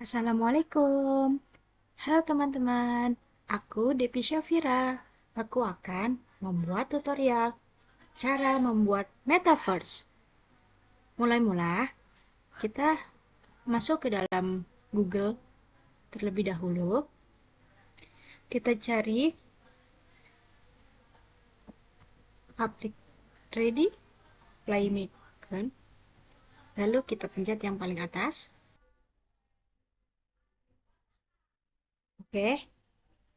Assalamualaikum. Halo teman-teman, aku Depi Syafira. Aku akan membuat tutorial cara membuat metaverse. Mulai-mula, kita masuk ke dalam Google terlebih dahulu. Kita cari aplik Ready Play Me, kan? Lalu kita pencet yang paling atas. Oke,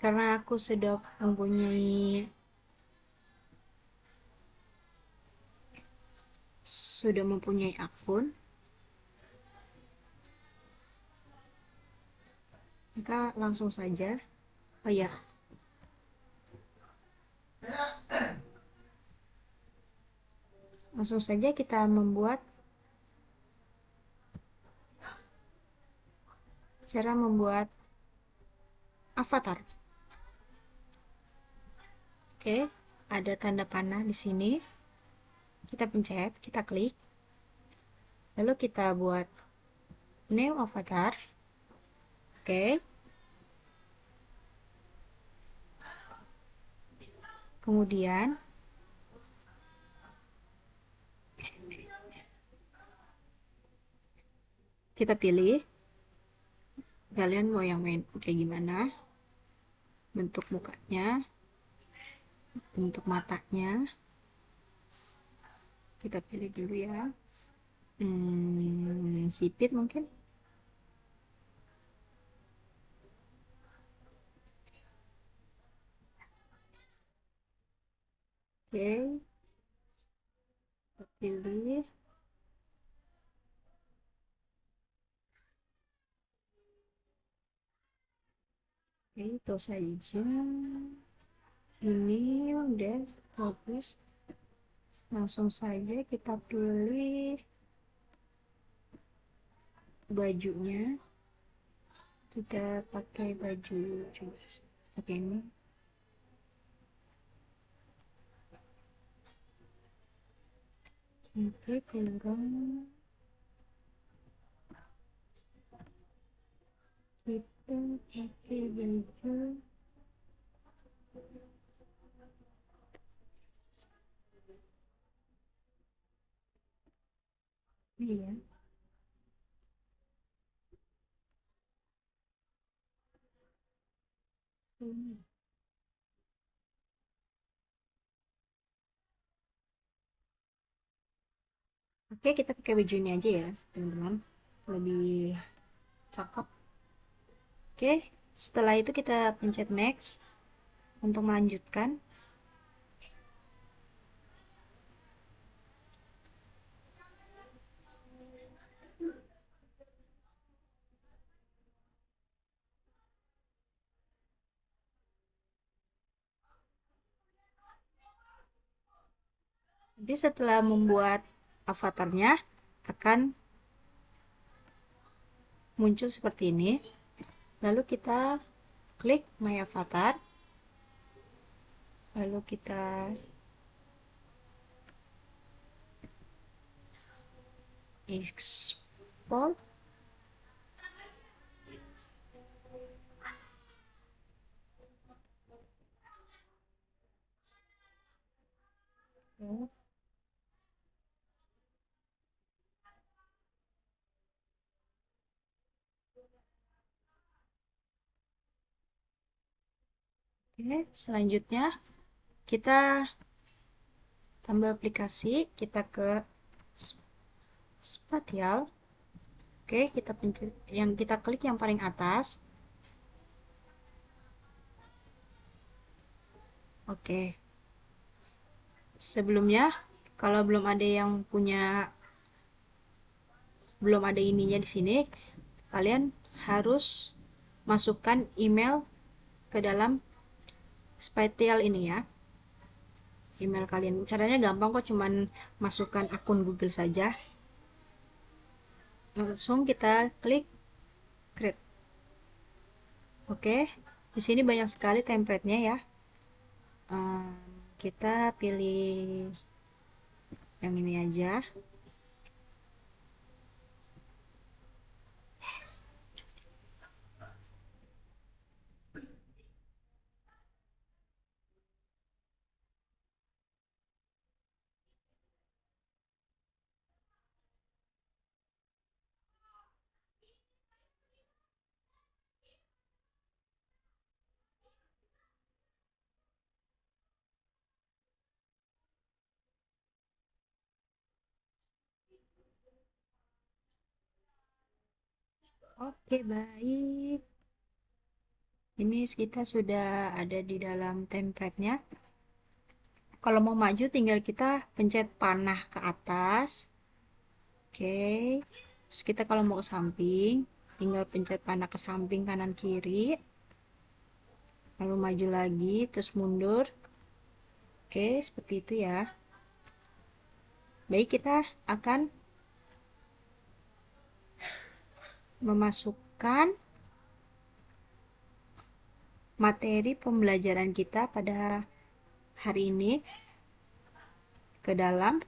karena aku sudah mempunyai akun, maka langsung saja. Oh ya, langsung saja kita membuat cara membuat avatar. Oke, ada tanda panah di sini. Kita pencet, kita klik. Lalu kita buat new avatar. Oke. Kemudian kita pilih kalian mau yang main kayak gimana. Bentuk mukanya, bentuk matanya. Kita pilih dulu ya. Sipit mungkin. Oke, kita pilih. Oke, itu saja. Ini udah bagus. Langsung saja kita pilih bajunya. Kita pakai baju, coba pakai ini. Oke, kurang. Kita pakai baju ini ya. Oke, kita pakai baju ini aja ya, teman-teman. Lebih cakep. Oke, setelah itu kita pencet next untuk melanjutkan. Jadi setelah membuat avatarnya akan muncul seperti ini. Lalu kita klik my avatar. Lalu kita export. Oke, selanjutnya kita tambah aplikasi, kita ke spatial. Oke, kita pencet yang kita klik yang paling atas. Oke. Sebelumnya, kalau belum ada ininya di sini, kalian harus masukkan email ke dalam spatial ini ya. Email kalian. Caranya gampang kok, cuman masukkan akun Google saja. Langsung kita klik create. Oke, di sini banyak sekali template-nya ya. Kita pilih yang ini aja. Oke, baik. Ini kita sudah ada di dalam template-nya. Kalau mau maju tinggal kita pencet panah ke atas. Oke. Terus kita kalau mau ke samping, tinggal pencet panah ke samping kanan kiri. Lalu maju lagi, terus mundur. Oke, seperti itu ya. Baik, kita akan memasukkan materi pembelajaran kita pada hari ini ke dalam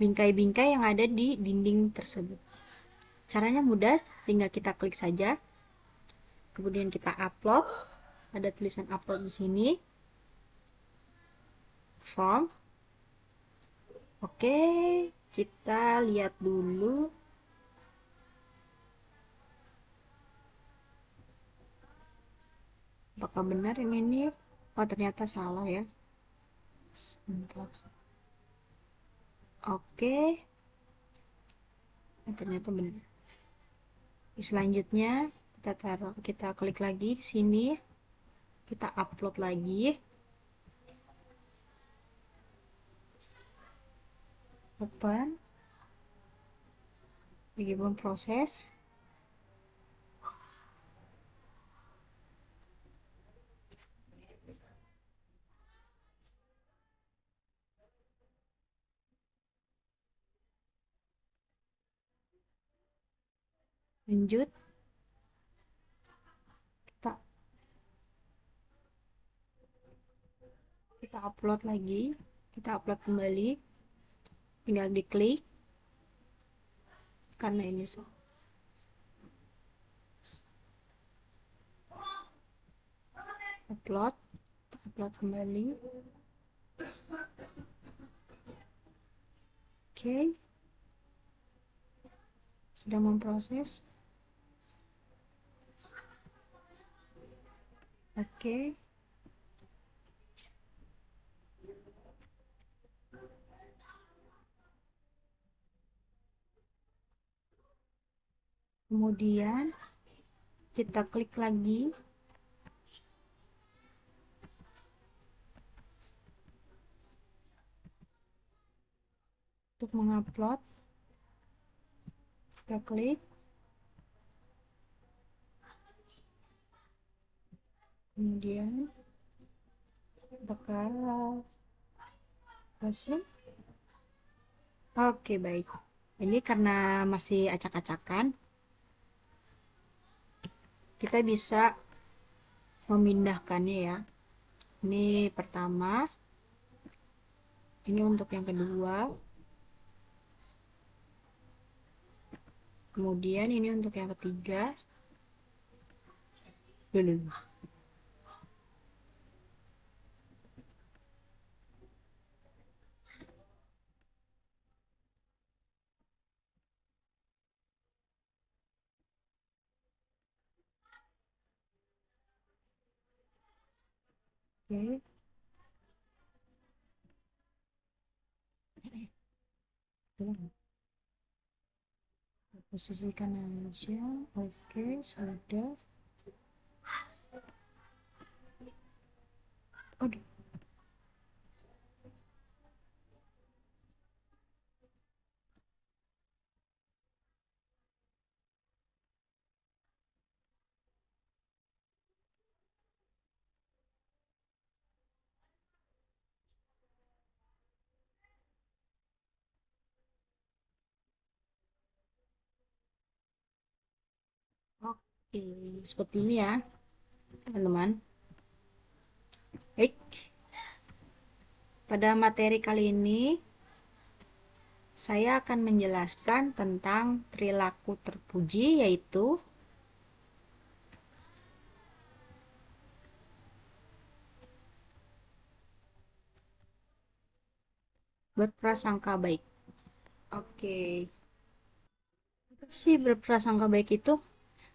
bingkai-bingkai yang ada di dinding tersebut. Caranya mudah, tinggal kita klik saja. Kemudian kita upload. Ada tulisan upload di sini. Form. Oke, kita lihat dulu. Apakah benar yang ini? Oh, ternyata salah ya. Sebentar. Oke. Ternyata benar. Selanjutnya kita klik lagi di sini. Kita upload lagi. Open. Lagi belum proses. Lanjut. Kita upload lagi. Kita upload kembali. Tinggal diklik. Karena ini upload. Kita upload kembali. Oke. Sedang memproses. Oke. Kemudian kita klik lagi. Untuk mengupload. Kita klik. Kemudian bakal proses. Oke, baik. Ini karena masih acak-acakan, kita bisa memindahkannya ya. Ini pertama, ini untuk yang kedua, kemudian ini untuk yang ketiga. Dulu. Oke. Posisikan aja. Oke, sudah. Aduh. Oke, seperti ini ya, teman-teman. Baik. Pada materi kali ini, saya akan menjelaskan tentang perilaku terpuji, yaitu berprasangka baik. Oke. Apa sih berprasangka baik itu?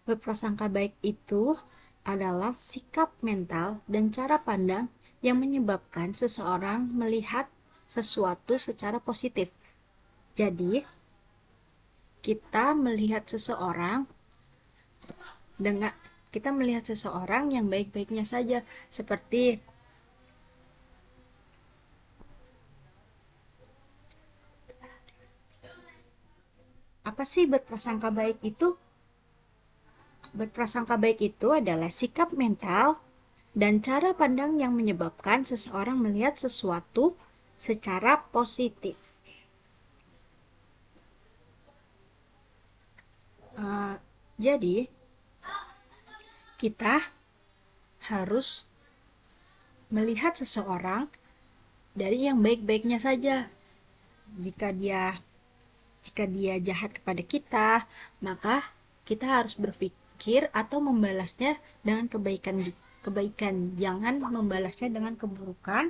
Berprasangka baik itu adalah sikap mental dan cara pandang yang menyebabkan seseorang melihat sesuatu secara positif. Jadi, kita melihat seseorang dengan kita melihat seseorang yang baik-baiknya saja, seperti apa sih berprasangka baik itu? Berprasangka baik itu adalah sikap mental dan cara pandang yang menyebabkan seseorang melihat sesuatu secara positif. Jadi, kita harus melihat seseorang dari yang baik-baiknya saja. Jika dia jahat kepada kita, maka kita harus berpikir atau membalasnya dengan kebaikan. Jangan membalasnya dengan keburukan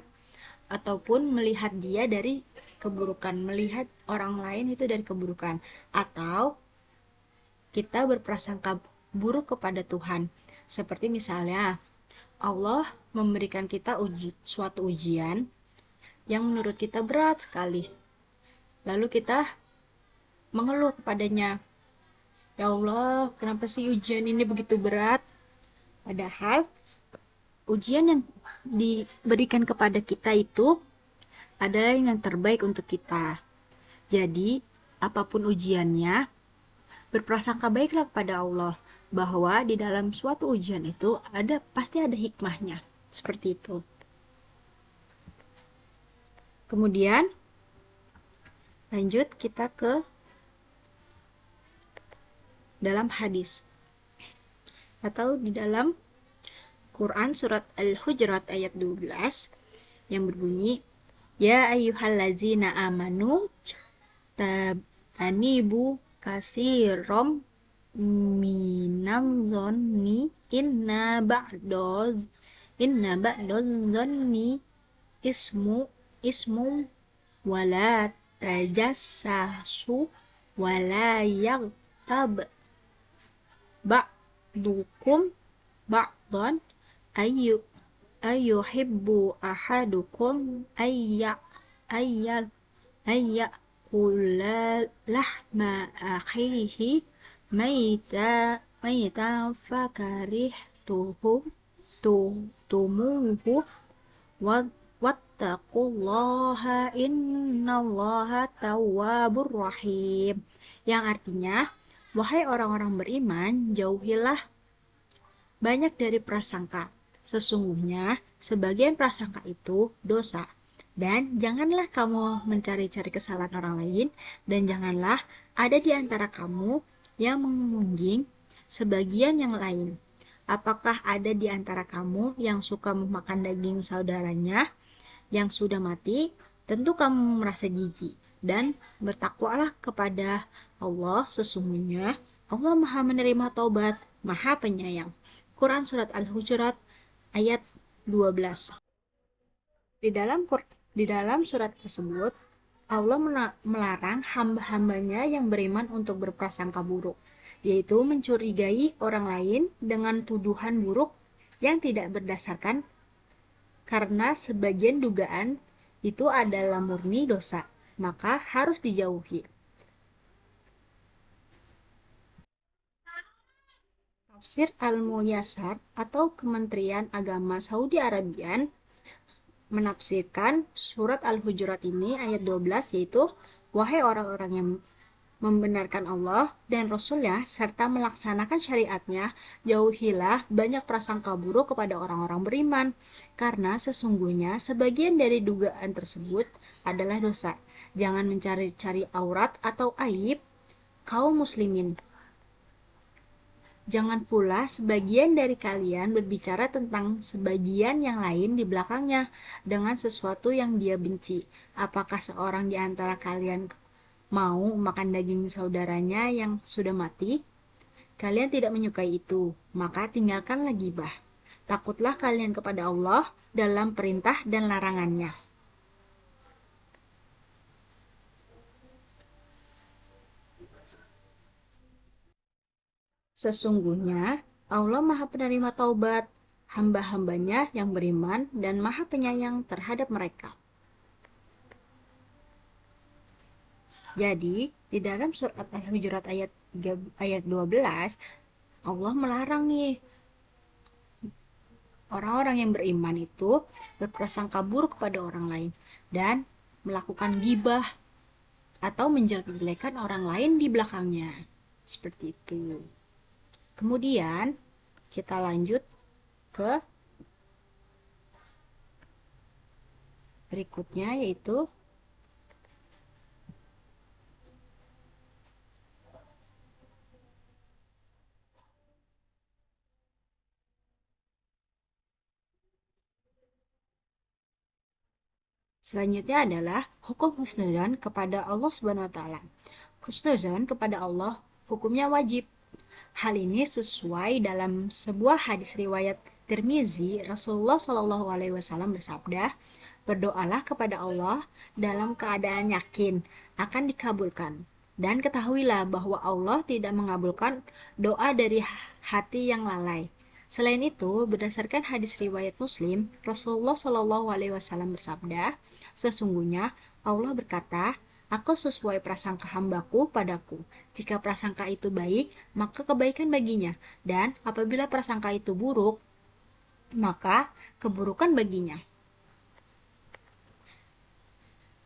ataupun melihat dia dari keburukan, melihat orang lain itu dari keburukan, atau kita berprasangka buruk kepada Tuhan. Seperti misalnya Allah memberikan kita suatu ujian yang menurut kita berat sekali. Lalu kita mengeluh kepadanya, "Ya Allah, kenapa sih ujian ini begitu berat?" Padahal ujian yang diberikan kepada kita itu adalah yang terbaik untuk kita. Jadi, apapun ujiannya, berprasangka baiklah kepada Allah bahwa di dalam suatu ujian itu pasti ada hikmahnya. Seperti itu. Kemudian lanjut kita ke dalam hadis atau di dalam Quran surat Al-Hujurat ayat 12 yang berbunyi, "Ya ayyuhallazina amanu tabanibu kasirom minal zonni inna ba'doz zonni ismu wala tajassasu wala yaghtab ba'dukum ba'dan ayyuhibbu ahadukum ayyakula lahma akhihi maita tumuhu wattaqullaha innallaha tawwabur rahim." Yang artinya, wahai orang-orang beriman, jauhilah banyak dari prasangka. Sesungguhnya sebagian prasangka itu dosa. Dan janganlah kamu mencari-cari kesalahan orang lain, dan janganlah ada di antara kamu yang mengunjing sebagian yang lain. Apakah ada di antara kamu yang suka memakan daging saudaranya yang sudah mati? Tentu kamu merasa jijik, dan bertakwalah kepada Allah, sesungguhnya Allah Maha menerima taubat, Maha penyayang. Quran surat Al-Hujurat ayat 12. Di dalam surat tersebut, Allah melarang hamba-hambanya yang beriman untuk berprasangka buruk, yaitu mencurigai orang lain dengan tuduhan buruk yang tidak berdasarkan, karena sebagian dugaan itu adalah murni dosa, maka harus dijauhi. Tafsir Al-Muyassar atau Kementerian Agama Saudi Arabia menafsirkan surat Al-Hujurat ini ayat 12, yaitu, "Wahai orang-orang yang membenarkan Allah dan Rasul-Nya serta melaksanakan syariatnya, jauhilah banyak prasangka buruk kepada orang-orang beriman, karena sesungguhnya sebagian dari dugaan tersebut adalah dosa. Jangan mencari-cari aurat atau aib kaum muslimin. Jangan pula sebagian dari kalian berbicara tentang sebagian yang lain di belakangnya dengan sesuatu yang dia benci. Apakah seorang di antara kalian mau makan daging saudaranya yang sudah mati? Kalian tidak menyukai itu, maka tinggalkanlah gibah. Takutlah kalian kepada Allah dalam perintah dan larangannya." Sesungguhnya Allah Maha penerima taubat hamba-hambanya yang beriman dan Maha penyayang terhadap mereka. Jadi, di dalam surat Al-Hujurat ayat 12, Allah melarang nih orang-orang yang beriman itu berprasangka buruk kepada orang lain dan melakukan gibah atau menjelek-jelekan orang lain di belakangnya. Seperti itu. Kemudian kita lanjut ke berikutnya, yaitu selanjutnya adalah hukum husnuzon kepada Allah Subhanahu wa taala. Husnuzon kepada Allah hukumnya wajib. Hal ini sesuai dalam sebuah hadis riwayat Tirmizi, Rasulullah Shallallahu alaihi wasallam bersabda, "Berdoalah kepada Allah dalam keadaan yakin akan dikabulkan. Dan ketahuilah bahwa Allah tidak mengabulkan doa dari hati yang lalai." Selain itu, berdasarkan hadis riwayat Muslim, Rasulullah Shallallahu alaihi wasallam bersabda, "Sesungguhnya Allah berkata, Aku sesuai prasangka hambaku padaku. Jika prasangka itu baik, maka kebaikan baginya. Dan apabila prasangka itu buruk, maka keburukan baginya."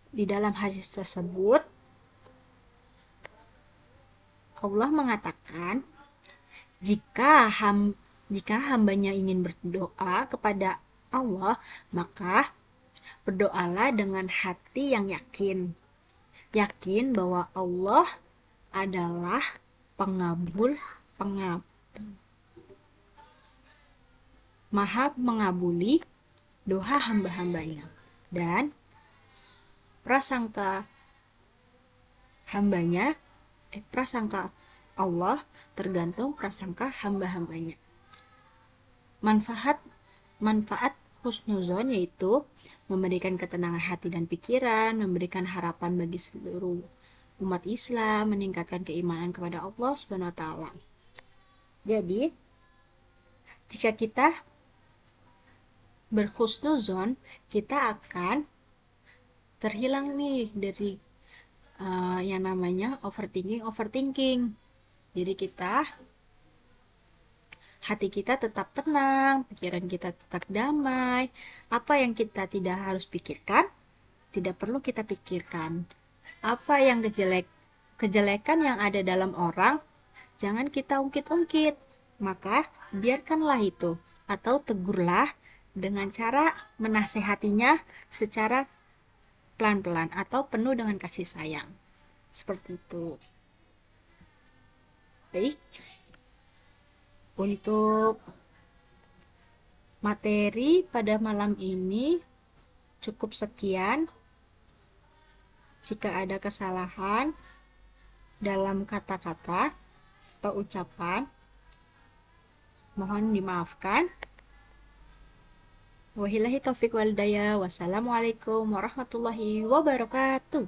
Di dalam hadis tersebut, Allah mengatakan, jika hambanya ingin berdoa kepada Allah, maka berdoalah dengan hati yang yakin. Yakin bahwa Allah adalah pengabul, maha mengabuli doa hamba-hambanya. Dan prasangka hambanya, prasangka Allah tergantung prasangka hamba-hambanya. Manfaat husnuzon yaitu memberikan ketenangan hati dan pikiran, memberikan harapan bagi seluruh umat Islam, meningkatkan keimanan kepada Allah Subhanahu wa taala. Jadi, jika kita berhusnuzon, kita akan terhilang nih dari yang namanya overthinking. Jadi hati kita tetap tenang, pikiran kita tetap damai. Apa yang kita tidak harus pikirkan, tidak perlu kita pikirkan. Apa yang kejelekan yang ada dalam orang, jangan kita ungkit-ungkit. Maka biarkanlah itu, atau tegurlah dengan cara menasehatinya secara pelan-pelan atau penuh dengan kasih sayang. Seperti itu. Baik, untuk materi pada malam ini cukup sekian. Jika ada kesalahan dalam kata-kata atau ucapan, mohon dimaafkan. Wabillahi taufiq wal hidayah. Wassalamualaikum warahmatullahi wabarakatuh.